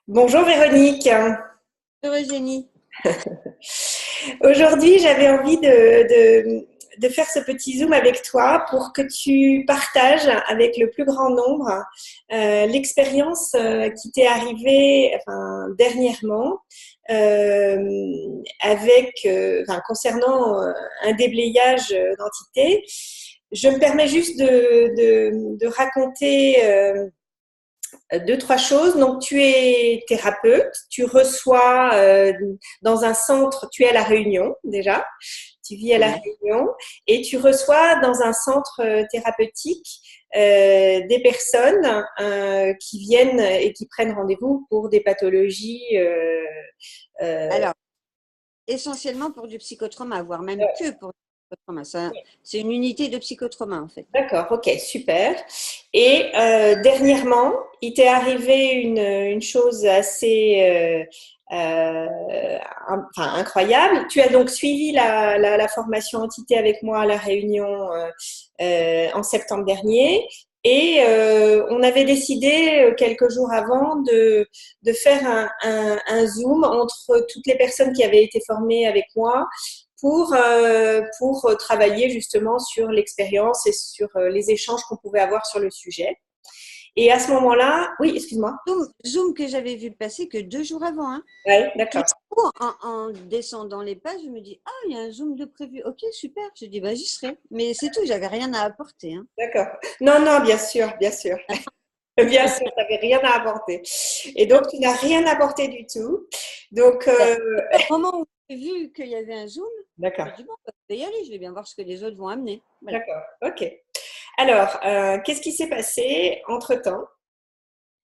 Bonjour Véronique. Eugénie. Aujourd'hui, j'avais envie de faire ce petit zoom avec toi pour que tu partages avec le plus grand nombre l'expérience qui t'est arrivée dernièrement concernant un déblayage d'entité. Je me permets juste de raconter deux, trois choses. Donc, tu es thérapeute, tu reçois dans un centre, tu es à La Réunion déjà, tu vis à La Ouais. Réunion et tu reçois dans un centre thérapeutique des personnes qui viennent et qui prennent rendez-vous pour des pathologies. Euh, Alors, essentiellement pour du psychotrauma, voire même que pour du psychotrauma. C'est une unité de psychotrauma, en fait. D'accord, ok, super. Et dernièrement, il t'est arrivé une chose assez incroyable. Tu as donc suivi la formation entité avec moi à La Réunion en septembre dernier. Et on avait décidé quelques jours avant de faire un zoom entre toutes les personnes qui avaient été formées avec moi pour travailler justement sur l'expérience et sur les échanges qu'on pouvait avoir sur le sujet. Et à ce moment-là, oui, excuse-moi. Zoom que j'avais vu passer que 2 jours avant. Hein. Oui, Tout d'accord. d'un coup, en descendant les pages, je me dis, ah, il y a un Zoom de prévu. Ok, super. Je dis, bah, j'y serai. Mais c'est tout, j'avais rien à apporter. Hein. D'accord. Non, non, bien sûr, bien sûr. Bien sûr, tu n'avais rien à apporter. Et donc, tu n'as rien apporté du tout. Donc, Au moment où j'ai vu qu'il y avait un Zoom, je me d'accord, dis, bon, bah, je vais y aller, je vais bien voir ce que les autres vont amener. Voilà. d'accord, ok. Alors, qu'est-ce qui s'est passé entre-temps?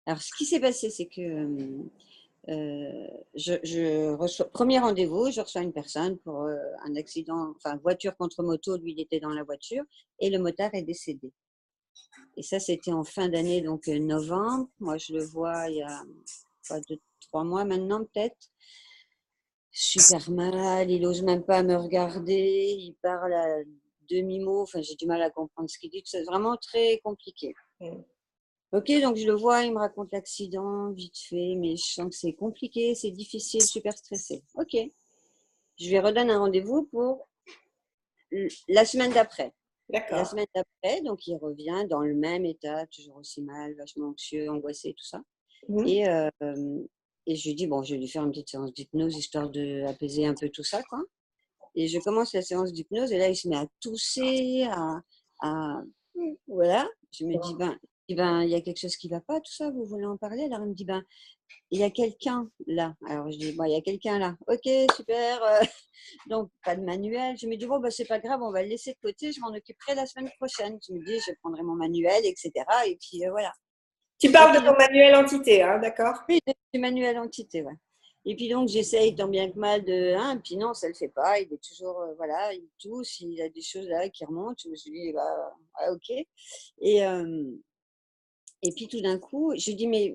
Alors, ce qui s'est passé, c'est que je reçois, premier rendez-vous, je reçois une personne pour un accident, enfin voiture contre moto, lui il était dans la voiture et le motard est décédé. Et ça c'était en fin d'année, donc novembre. Moi je le vois il y a quoi, 2, 3 mois maintenant peut-être. Super mal, il ose même pas me regarder, il parle à demi-mot, enfin j'ai du mal à comprendre ce qu'il dit, c'est vraiment très compliqué. Ok, donc je le vois, il me raconte l'accident, vite fait, mais je sens que c'est compliqué, c'est difficile, super stressé. Ok, je lui redonne un rendez-vous pour la semaine d'après. Et la D'accord. semaine d'après, donc il revient dans le même état, toujours aussi mal, vachement anxieux, angoissé, tout ça. Mhm. Et, et je lui dis, bon, je vais lui faire une petite séance d'hypnose histoire d'apaiser un peu tout ça, quoi. Et je commence la séance d'hypnose et là, il se met à tousser, à voilà. Je me dis, ben, il y a quelque chose qui ne va pas, tout ça, vous voulez en parler? Alors, il me dit, ben, il y a quelqu'un là. Alors, je dis, bon, il y a quelqu'un là. Ok, super. Donc, pas de manuel. Je me dis, bon, bah, c'est pas grave, on va le laisser de côté, je m'en occuperai la semaine prochaine. Je me dis, je prendrai mon manuel, etc. Et puis, voilà. Tu Et parles de puis, donc, ton manuel entité, hein, d'accord? oui, du manuel entité, ouais. Et puis donc, j'essaye tant bien que mal de. Hein, puis non, ça ne le fait pas. Il est toujours, voilà, il tousse, il a des choses là qui remontent. Je me suis dit, bah, ouais, ok. Et, euh, et puis tout d'un coup, je dis, mais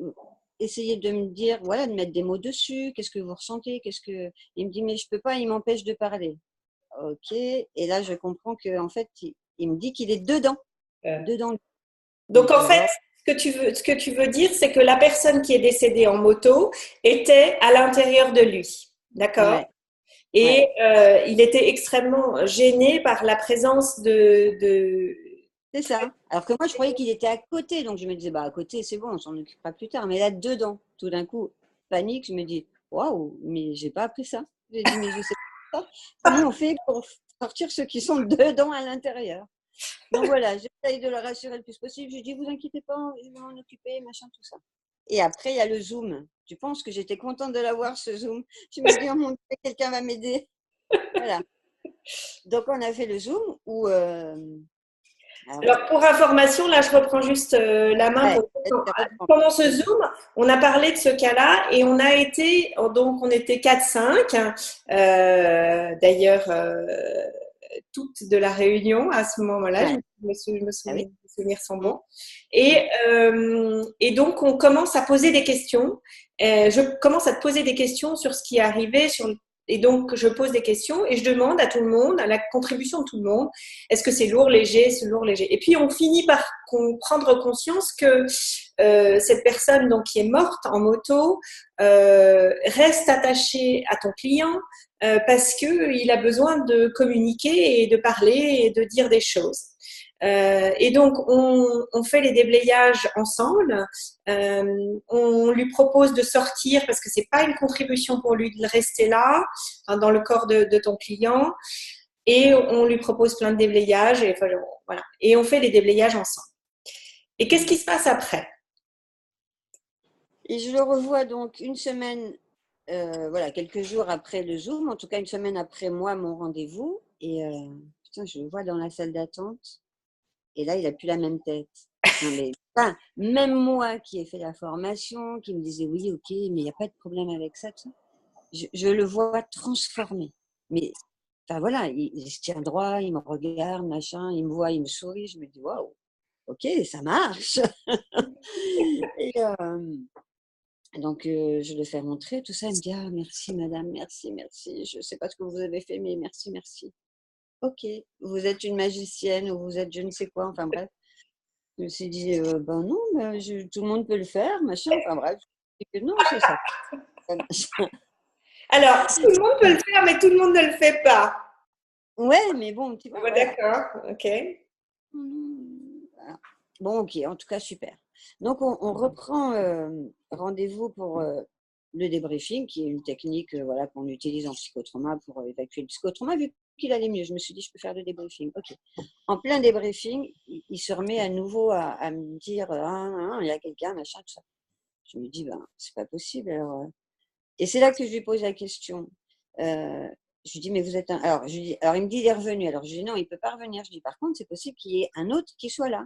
essayez de me dire, voilà, de mettre des mots dessus. Qu'est-ce que vous ressentez? Qu'est-ce que. Il me dit, mais je peux pas, il m'empêche de parler. Ok. Et là, je comprends qu'en fait, il me dit qu'il est dedans. Euh, Dedans. Donc Donc, en je fait, vois. ce que tu veux dire, c'est que la personne qui est décédée en moto était à l'intérieur de lui, d'accord? Ouais, ouais. Et il était extrêmement gêné par la présence de... C'est ça. Alors que moi, je croyais qu'il était à côté. Donc, je me disais, bah, à côté, c'est bon, on s'en occupera plus tard. Mais là, dedans, tout d'un coup, panique, je me dis, waouh, mais j'ai pas appris ça. J'ai dit, mais je sais pas comment on fait pour sortir ceux qui sont dedans à l'intérieur. Donc, voilà, j'essaye de le rassurer le plus possible. Je dis, vous inquiétez pas, je vais m'en occuper, machin, tout ça. Et après, il y a le Zoom. Tu penses que j'étais contente de l'avoir, ce Zoom? Je me dis, oh mon Dieu, quelqu'un va m'aider. Voilà. Donc, on a fait le Zoom où. Alors, Alors pour information, là je reprends juste la main ouais, pour... vas-y, reprends. Pendant ce Zoom, on a parlé de ce cas-là et on a été, donc on était 4-5, d'ailleurs toutes de la Réunion à ce moment-là, Ouais. je me Ah oui. souviens, mes souvenirs sont Mmh, bons. mmh. Et donc on commence à poser des questions. Je commence à te poser des questions sur ce qui est arrivé, sur Et donc, je pose des questions et je demande à tout le monde, à la contribution de tout le monde, est-ce que c'est lourd, léger, c'est lourd, léger. Et puis, on finit par prendre conscience que cette personne donc, qui est morte en moto reste attachée à ton client parce qu'il a besoin de communiquer et de parler et de dire des choses. Et donc, on fait les déblayages ensemble. On lui propose de sortir parce que c'est pas une contribution pour lui de rester là, hein, dans le corps de ton client. Et on lui propose plein de déblayages. Et, enfin, voilà. Et on fait les déblayages ensemble. Et qu'est-ce qui se passe après? Et je le revois donc une semaine, voilà, quelques jours après le Zoom, en tout cas une semaine après moi, mon rendez-vous. Et putain, je le vois dans la salle d'attente. Et là, il n'a plus la même tête. Non, mais, enfin, même moi qui ai fait la formation, qui me disais oui, ok, mais il n'y a pas de problème avec ça, tout ça, je le vois transformé. Mais enfin voilà, il se tient droit, il me regarde, machin, il me voit, il me sourit, je me dis waouh, ok, ça marche. Et donc je le fais montrer, tout ça, il me dit ah merci madame, merci, merci, je ne sais pas ce que vous avez fait, mais merci, merci. Ok, vous êtes une magicienne ou vous êtes je ne sais quoi, enfin bref. Je me suis dit, ben non, ben, tout le monde peut le faire, machin, enfin bref. Je dis que non, c'est ça. Alors, tout le monde peut le faire, mais tout le monde ne le fait pas. Ouais, mais bon, tu vois, Ouais, voilà. d'accord, ok. Voilà. Bon, ok, en tout cas, super. Donc, on reprend rendez-vous pour le débriefing, qui est une technique voilà, qu'on utilise en psychotrauma pour évacuer le psychotrauma. Vu qu'il allait mieux, je me suis dit, je peux faire le débriefing. Ok. En plein débriefing, il se remet à nouveau à me dire, il y a quelqu'un, machin, tout ça. Je me dis, ben, c'est pas possible. Alors, et c'est là que je lui pose la question. Je lui dis, mais vous êtes un. Alors, alors, il me dit, il est revenu. Alors, je lui dis, non, il ne peut pas revenir. Je lui dis, par contre, c'est possible qu'il y ait un autre qui soit là.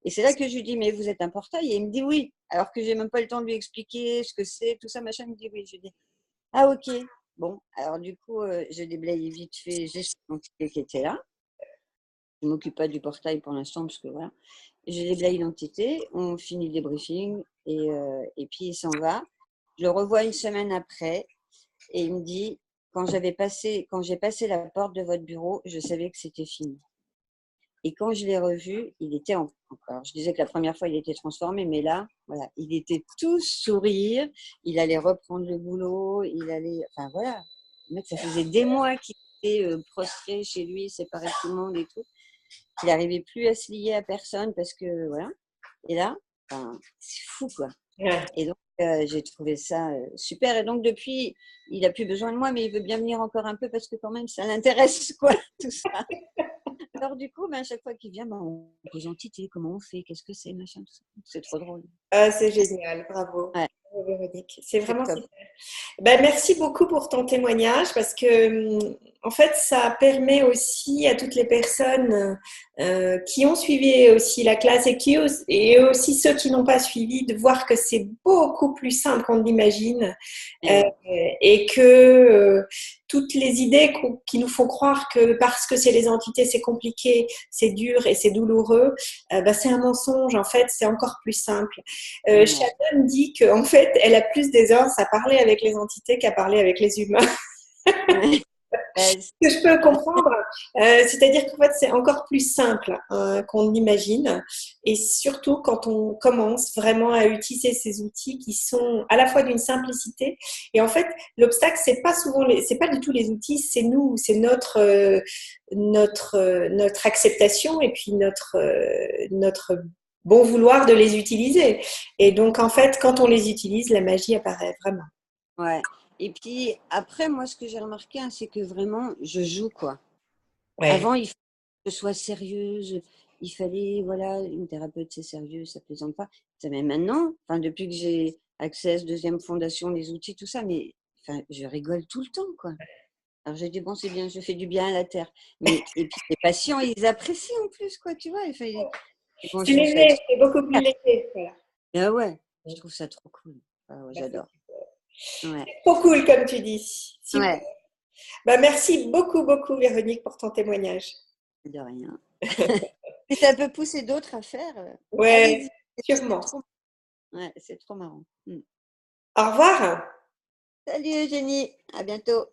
Et c'est là que je lui dis, mais vous êtes un portail. Et il me dit, oui. Alors que je n'ai même pas le temps de lui expliquer ce que c'est, tout ça, machin. Il me dit, oui. Je lui dis, ah, ok. Bon, alors du coup, je déblaye vite fait. J'ai cette entité qui était là. Je ne m'occupe pas du portail pour l'instant, parce que voilà. Je déblaye l'entité. On finit le débriefing. Et puis, il s'en va. Je le revois une semaine après. Et il me dit, quand j'ai passé la porte de votre bureau, je savais que c'était fini. Et quand je l'ai revu, il était encore. Je disais que la première fois, il était transformé, mais là, voilà, il était tout sourire. Il allait reprendre le boulot. Il allait, enfin voilà. Le mec, ça faisait des mois qu'il était prostré chez lui, séparé de tout le monde et tout. Il n'arrivait plus à se lier à personne parce que voilà. Et là, enfin, c'est fou quoi. Ouais. Et donc, j'ai trouvé ça super. Et donc, depuis, il n'a plus besoin de moi, mais il veut bien venir encore un peu parce que quand même, ça l'intéresse, quoi, tout ça. Alors, du coup, ben, à chaque fois qu'il vient, ben, on pose entité, comment on fait, qu'est-ce que c'est, machin, tout ça. C'est trop drôle. Ah, c'est génial, bravo. Ouais, Bravo, Véronique. C'est c'est vraiment top. super. Ben, merci beaucoup pour ton témoignage parce que, en fait, ça permet aussi à toutes les personnes qui ont suivi aussi la classe et aussi ceux qui n'ont pas suivi de voir que c'est beaucoup plus simple qu'on ne l'imagine Et ouais. et que toutes les idées qui nous font croire que parce que c'est les entités, c'est compliqué, c'est dur et c'est douloureux, ben, c'est un mensonge. En fait, c'est encore plus simple. Ouais. Shannon dit qu'en fait, elle a plus d'aisance à parler avec les entités qu'à parler avec les humains. Ouais. Ben, Que je peux comprendre, c'est-à-dire qu'en fait, c'est encore plus simple qu'on l'imagine. Et surtout quand on commence vraiment à utiliser ces outils qui sont à la fois d'une simplicité. Et en fait, l'obstacle, c'est pas du tout les outils, c'est nous, c'est notre acceptation et puis notre bon vouloir de les utiliser. Et donc, en fait, quand on les utilise, la magie apparaît vraiment. ouais. Et puis, après, moi, ce que j'ai remarqué, hein, c'est que vraiment, je joue, quoi. Ouais. Avant, il fallait que je sois sérieuse. Il fallait, voilà, une thérapeute, c'est sérieux, ça plaisante pas. Ça, mais maintenant, enfin, depuis que j'ai accès à cette deuxième fondation, les outils, tout ça, mais enfin, je rigole tout le temps, quoi. Alors, j'ai dit, bon, c'est bien, je fais du bien à la terre. Mais, et puis, les patients, ils apprécient en plus, quoi, tu vois. Enfin, bon, C'est je trouve ça léger, extraordinaire. c'est beaucoup plus léger. Voilà. Ah ouais, je trouve ça trop cool. Ah ouais, j'adore. Ouais, Trop cool, comme tu dis. Super. ouais, Bah, merci beaucoup, beaucoup, Véronique, pour ton témoignage. de rien. Si ça peut pousser d'autres à faire, Ouais, allez-y. C'est sûrement. trop, ouais, c'est trop marrant. Au revoir. Salut Eugénie, à bientôt.